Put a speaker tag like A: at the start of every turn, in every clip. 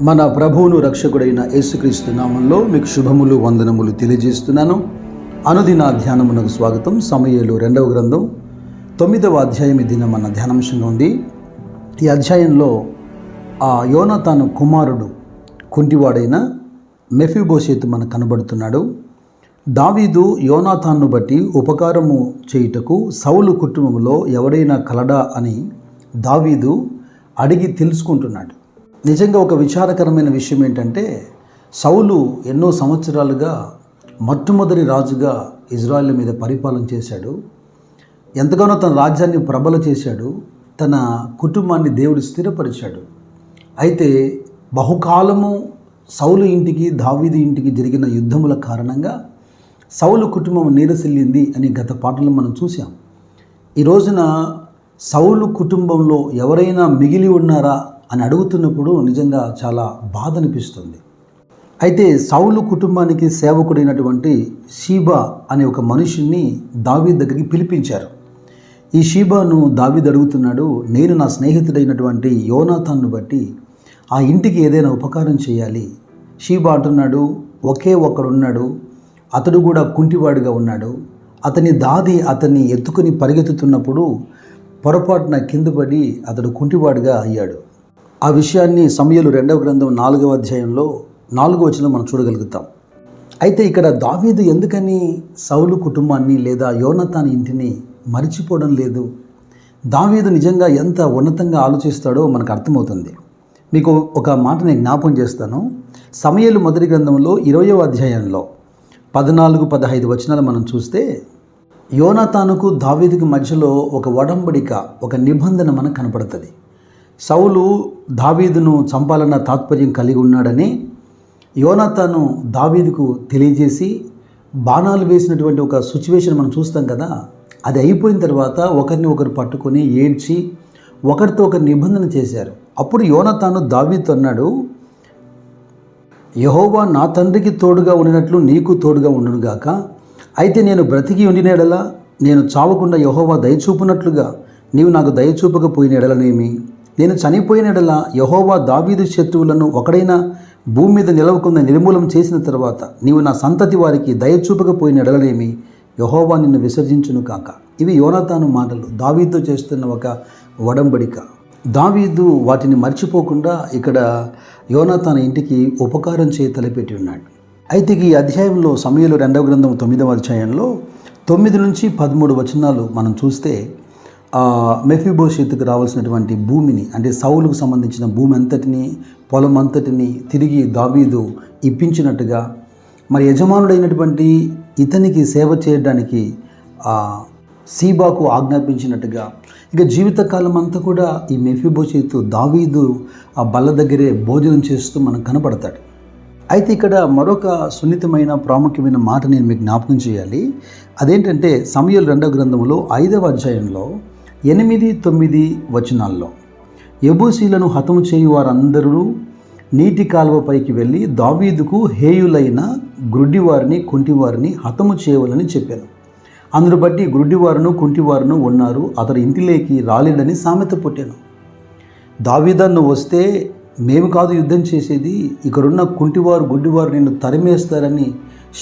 A: మన ప్రభువును రక్షకుడైన యేసుక్రీస్తు నామంలో మీకు శుభములు వందనములు తెలియజేస్తున్నాను. అనుదిన ధ్యానమునకు స్వాగతం. సమూయేలు 2వ గ్రంథం 9వ అధ్యాయం ఈ దినం మన ధ్యానాంశంగా ఉంది. ఈ అధ్యాయంలో యోనాతాను కుమారుడు కుంటివాడైన మెఫీబోషెతు మనకు కనబడుతున్నాడు. దావీదు యోనాతాన్ను బట్టి ఉపకారము చేయుటకు సౌలు కుటుంబంలో ఎవడైనా కలడా అని దావీదు అడిగి తెలుసుకుంటున్నాడు. నిజంగా ఒక విచారకరమైన విషయం ఏంటంటే, సౌలు ఎన్నో సంవత్సరాలుగా మొట్టమొదటి రాజుగా ఇజ్రాయెల్ మీద పరిపాలన చేశాడు. ఎంతగానో తన రాజ్యాన్ని ప్రబల చేశాడు. తన కుటుంబాన్ని దేవుడు స్థిరపరిచాడు. అయితే బహుకాలము సౌలు ఇంటికి దావీదు ఇంటికి జరిగిన యుద్ధముల కారణంగా సౌలు కుటుంబం నీరసిల్లింది అని గత పాఠంలో మనం చూసాం. ఈ రోజున సౌలు కుటుంబంలో ఎవరైనా మిగిలి ఉన్నారా అని అడుగుతున్నప్పుడు నిజంగా చాలా బాధ అనిపిస్తుంది. అయితే సౌలు కుటుంబానికి సేవకుడైనటువంటి షీబా అనే ఒక మనుషుని దావీదు దగ్గరికి పిలిపించారు. ఈ షీబాను దావీదు అడుగుతున్నాడు, నేను నా స్నేహితుడైనటువంటి యోనాతాన్ను బట్టి ఆ ఇంటికి ఏదైనా ఉపకారం చేయాలి. షీబా అంటున్నాడు, ఒకే ఒక్కడున్నాడు, అతడు కూడా కుంటివాడిగా ఉన్నాడు. అతని దాది అతన్ని ఎత్తుకుని పరిగెత్తుతున్నప్పుడు పొరపాటున కింద పడి అతడు కుంటివాడిగా అయ్యాడు. ఆ విషయాన్ని సమూయేలు 2వ గ్రంథం 4వ అధ్యాయంలో 4వ వచనంలో మనం చూడగలుగుతాం. అయితే ఇక్కడ దావీదు ఎందుకని సౌలు కుటుంబాన్ని లేదా యోనాతాను ఇంటిని మరిచిపోవడం లేదు? దావీదు నిజంగా ఎంత ఉన్నతంగా ఆలోచిస్తాడో మనకు అర్థమవుతుంది. మీకు ఒక మాట నేను జ్ఞాపకం చేస్తాను. సమూయేలు మొదటి గ్రంథంలో 20వ అధ్యాయంలో 14-15 వచనాలు మనం చూస్తే యోనాతానుకు దావీదుకి మధ్యలో ఒక ఒడంబడిక, ఒక నిబంధన మనకు కనపడుతుంది. సౌలు దావీదును చంపాలన్న తాత్పర్యం కలిగి ఉన్నాడని యోనాతాను దావీదుకు తెలియజేసి బాణాలు వేసినటువంటి ఒక సిచ్యువేషన్ మనం చూస్తాం కదా. అది అయిపోయిన తర్వాత ఒకరిని ఒకరు పట్టుకొని ఏడ్చి ఒకరితో ఒక నిబంధన చేశారు. అప్పుడు యోనాతాను దావీదుతో అన్నాడు, యెహోవా నా తండ్రికి తోడుగా ఉండినట్లు నీకు తోడుగా ఉండునుగాక. అయితే నేను బ్రతికి ఉండిన ఎడల, నేను చావకుండా యెహోవా దయచూపునట్లుగా నీవు నాకు దయచూపకపోయిన ఎడలనేమి? నేను చనిపోయిన ఎడల యెహోవా దావీదు శత్రువులను ఒకడైనా భూమి మీద నిలవకుండా నిర్మూలం చేసిన తర్వాత నీవు నా సంతతి వారికి దయచూపకపోయిన ఎడలనేమి? యెహోవా నిన్ను విసర్జించును కాక. ఇవి యోనాతాను మాటలు, దావీదుతో చేస్తున్న ఒక ఒడంబడిక. దావీదు వాటిని మర్చిపోకుండా ఇక్కడ యోనాతాను ఇంటికి ఉపకారం చేయ తలపెట్టి ఉన్నాడు. అయితే ఈ అధ్యాయంలో సమూయేలు 2వ గ్రంథం 9వ అధ్యాయంలో 9-13 వచనాలు మనం చూస్తే మెఫీబోషెతుకు రావాల్సినటువంటి భూమిని, అంటే సౌలుకు సంబంధించిన భూమి అంతటిని, పొలం అంతటిని తిరిగి దావీదు ఇప్పించినట్టుగా, మరి యజమానుడైనటువంటి ఇతనికి సేవ చేయడానికి సీబాకు ఆజ్ఞాపించినట్టుగా, ఇక జీవితకాలం అంతా కూడా ఈ మెఫీబోషెతు దావీదు ఆ బల్ల దగ్గరే భోజనం చేస్తూ మనకు కనపడతాడు. అయితే ఇక్కడ మరొక సున్నితమైన ప్రాముఖ్యమైన మాట నేను మీకు జ్ఞాపకం చేయాలి. అదేంటంటే సమూయేలు 2వ గ్రంథంలో 5వ అధ్యాయంలో 8-9 వచనాల్లో యెబూసీలను హతము చేయు వారందరూ నీటి కాలువపైకి వెళ్ళి దావీదుకు హేయులైన గ్రుడ్డివారిని కుంటివారిని హతము చేయవలని చెప్పాను. అందును బట్టి గ్రుడ్డివారును కుంటివారును ఉన్నారు, అతడు ఇంటిలోకి రాలేడని సామెత పుట్టాను. దావీదన్ను వస్తే మేము కాదు యుద్ధం చేసేది, ఇక్కడున్న కుంటివారు గుడ్డివారు నిన్ను తరిమేస్తారని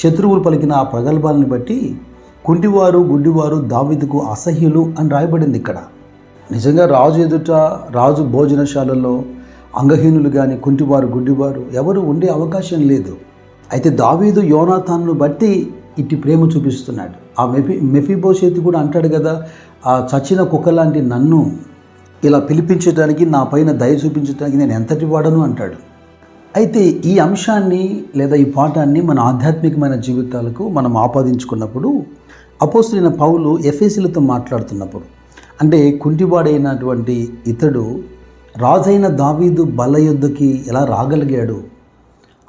A: శత్రువులు పలికిన ఆ ప్రగల్భాలను బట్టి కుంటివారు గుడ్డివారు దావీదుకు అసహ్యులు అని రాయబడింది. ఇక్కడ నిజంగా రాజు ఎదుట, రాజు భోజనశాలలో అంగహీనులు కానీ కుంటివారు గుడ్డివారు ఎవరు ఉండే అవకాశం లేదు. అయితే దావీదు యోనాతాన్ను బట్టి ఇట్టి ప్రేమ చూపిస్తున్నాడు. ఆ మెఫీబోషెతు కూడా అంటాడు కదా, ఆ చచ్చిన కుక్క లాంటి నన్ను ఇలా పిలిపించడానికి, నా పైన దయ చూపించడానికి నేను ఎంతటి వాడను అంటాడు. అయితే ఈ అంశాన్ని లేదా ఈ పాఠాన్ని మన ఆధ్యాత్మికమైన జీవితాలకు మనం ఆపాదించుకున్నప్పుడు అపోస్తలుడైన పౌలు ఎఫెసీయులతో మాట్లాడుతున్నప్పుడు, అంటే కుంటివాడైనటువంటి ఇతడు రాజైన దావీదు బల్ల యొద్దకి ఎలా రాగలిగాడు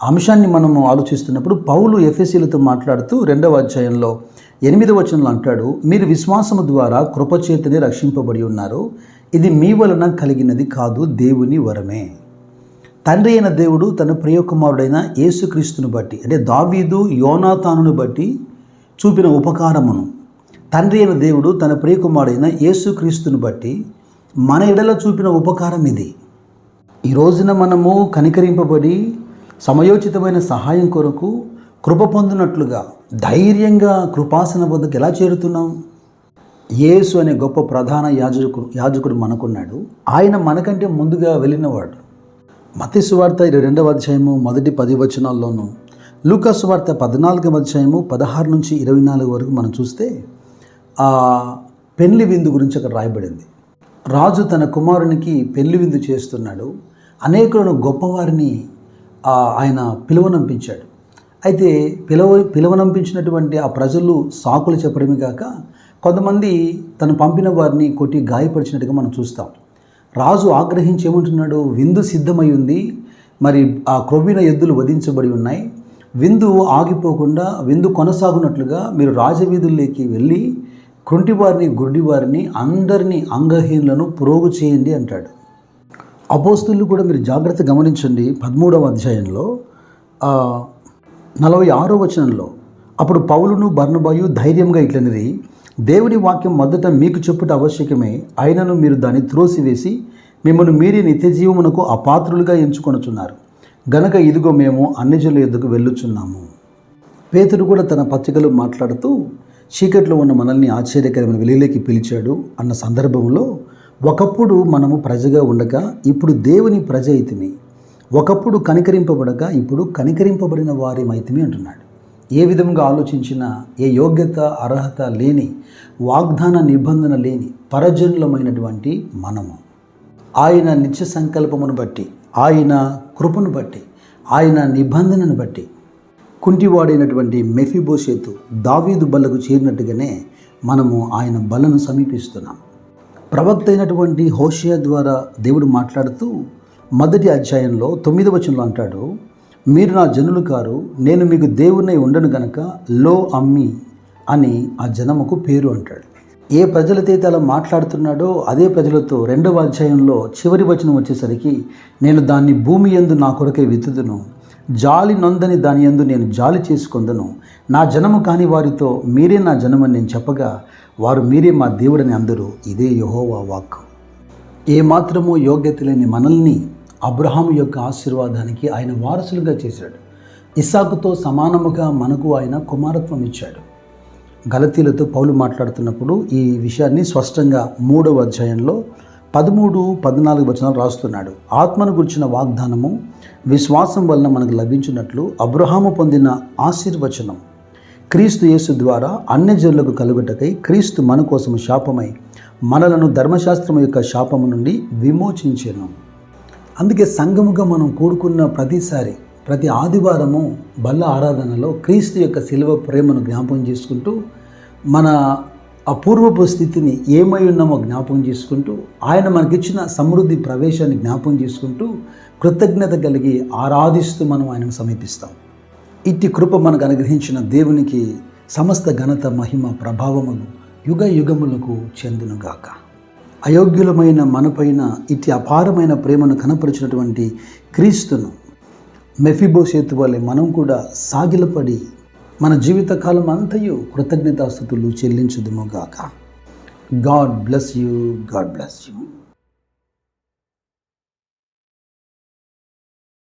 A: అంశాన్ని మనము ఆలోచిస్తున్నప్పుడు పౌలు ఎఫెసీయులతో మాట్లాడుతూ 2వ అధ్యాయంలో 8వ వచనంలో అంటాడు, మీరు విశ్వాసము ద్వారా కృపచేతనే రక్షింపబడి ఉన్నారు, ఇది మీ వలన కలిగినది కాదు, దేవుని వరమే. తండ్రి అయిన దేవుడు తన ప్రియకుమారుడైన యేసుక్రీస్తును బట్టి, అంటే దావీదు యోనాతానును బట్టి చూపిన ఉపకారమును తండ్రి అయిన దేవుడు తన ప్రియకుమారుడైన యేసుక్రీస్తును బట్టి మన ఎడల చూపిన ఉపకారం ఇది. ఈ రోజున మనము కనికరింపబడి సమయోచితమైన సహాయం కొరకు కృప పొందినట్లుగా ధైర్యంగా కృపాసన వద్దకు ఎలా చేరుతున్నాం? యేసు అనే గొప్ప ప్రధాన యాజకుడు మనకున్నాడు. ఆయన మనకంటే ముందుగా వెళ్ళినవాడు. మత్తయి సువార్త 22వ అధ్యాయము మొదటి 10 వచనాల్లోనూ, లూకా సువార్త 14వ అధ్యాయము 16 నుంచి 24 వరకు మనం చూస్తే ఆ పెళ్లి విందు గురించి అక్కడ రాయబడింది. రాజు తన కుమారునికి పెళ్లి విందు చేస్తున్నాడు. అనేకులను గొప్పవారిని ఆయన పిలువనంపించాడు. అయితే పిలువనంపించినటువంటి ఆ ప్రజలు సాకులు చెప్పడమే కాక కొంతమంది తను పంపిన వారిని కొట్టి గాయపరిచినట్టుగా మనం చూస్తాం. రాజు ఆగ్రహించి ఏమంటున్నాడు? విందు సిద్ధమై ఉంది, మరి ఆ క్రొవ్విన ఎద్దులు వధించబడి ఉన్నాయి, విందు ఆగిపోకుండా విందు కొనసాగునట్లుగా మీరు రాజవీధుల్లోకి వెళ్ళి కుంటివారిని గుడ్డివారిని అందరినీ అంగహీనులను ప్రోగు చేయండి అంటాడు. అపోస్తులు కూడా మీరు జాగ్రత్త గమనించండి. 13వ అధ్యాయంలో 46వ వచనంలో, అప్పుడు పౌలును బర్నబాయు ధైర్యంగా ఇట్లనిరి, దేవుని వాక్యం మొదట మీకు చెప్పుట ఆవశ్యకమే, అయినను మీరు దాన్ని త్రోసివేసి మిమ్మల్ని మీరే నిత్యజీవమునకు అపాత్రులుగా ఎంచుకొనుచున్నారు గనక ఇదిగో మేము అన్యజనుల యొద్దకు వెళ్ళుచున్నాము. పేతురు కూడా తన పత్రికలో మాట్లాడుతూ చీకట్లో ఉన్న మనల్ని ఆశ్చర్యకరమైన వెలుగులోకి పిలిచాడు అన్న సందర్భంలో, ఒకప్పుడు మనము ప్రజగా ఉండగా ఇప్పుడు దేవుని ప్రజ అయితిమి, ఒకప్పుడు కనికరింపబడగా ఇప్పుడు కనికరింపబడిన వారి మైతిమి అంటున్నాడు. ఏ విధంగా ఆలోచించినా ఏ యోగ్యత అర్హత లేని, వాగ్దాన నిబంధన లేని పరజనులమైనటువంటి మనము ఆయన నిత్య సంకల్పమును బట్టి, ఆయన కృపను బట్టి, ఆయన నిబంధనను బట్టి కుంటివాడైనటువంటి మెఫీబోషెతు దావీదు బల్లకు చేరినట్టుగానే మనము ఆయన బలను సమీపిస్తున్నాం. ప్రవక్త అయినటువంటి హోషేయ ద్వారా దేవుడు మాట్లాడుతూ మొదటి అధ్యాయంలో 9వ వచనంలో అంటాడు, మీరు నా జనులు కారు, నేను మీకు దేవునై ఉండను గనక లో అమ్మి అని ఆ జనముకు పేరు అంటాడు. ఏ ప్రజలతో అలా మాట్లాడుతున్నాడో అదే ప్రజలతో 2వ అధ్యాయంలో చివరి వచనం వచ్చేసరికి, నేను దాన్ని భూమి యందు నా కొరకే విత్తుదును, జాలి నొందని దాని యందు నేను జాలి చేసుకొందును, నా జనము కాని వారితో మీరే నా జనమని నేను చెప్పగా వారు మీరే మా దేవుడని అందరూ. ఇదే యెహోవా వాక్కు. ఏమాత్రమూ యోగ్యత లేని మనల్ని అబ్రహాము యొక్క ఆశీర్వాదానికి ఆయన వారసులుగా చేశాడు. ఇస్సాకుతో సమానముగా మనకు ఆయన కుమారత్వం ఇచ్చాడు. గలతీలతో పౌలు మాట్లాడుతున్నప్పుడు ఈ విషయాన్ని స్పష్టంగా 3వ అధ్యాయంలో 13, 14 వచనాలు రాస్తున్నాడు. ఆత్మను గురించిన వాగ్దానము విశ్వాసం వలన మనకు లభించినట్లు అబ్రహాము పొందిన ఆశీర్వచనం క్రీస్తు యేసు ద్వారా అన్యజనులకు కలుగుటకై క్రీస్తు మన కోసము శాపమై మనలను ధర్మశాస్త్రం యొక్క శాపము నుండి విమోచించెను. అందుకే సంఘముగా మనం కూడుకున్న ప్రతిసారి, ప్రతి ఆదివారము బల్ల ఆరాధనలో క్రీస్తు యొక్క శిలువ ప్రేమను జ్ఞాపకం చేసుకుంటూ, మన అపూర్వపు స్థితిని ఏమై ఉన్నామో జ్ఞాపకం చేసుకుంటూ, ఆయన మనకిచ్చిన సమృద్ధి ప్రవేశాన్ని జ్ఞాపకం చేసుకుంటూ కృతజ్ఞత కలిగి ఆరాధిస్తూ మనం ఆయనను సమీపిస్తాం. ఇట్టి కృప మనకు అనుగ్రహించిన దేవునికి సమస్త ఘనత, మహిమ, ప్రభావములు యుగ యుగములకు చెందునుగాక. అయోగ్యులమైన మనపైన ఇట్టి అపారమైన ప్రేమను కనపరిచినటువంటి క్రీస్తును మెఫీబోషెతు వలె మనం కూడా సాగిలపడి మన జీవితకాలం అంతయు కృతజ్ఞతాస్తుతులు చెల్లించుదుముగాక. God bless you. God bless you.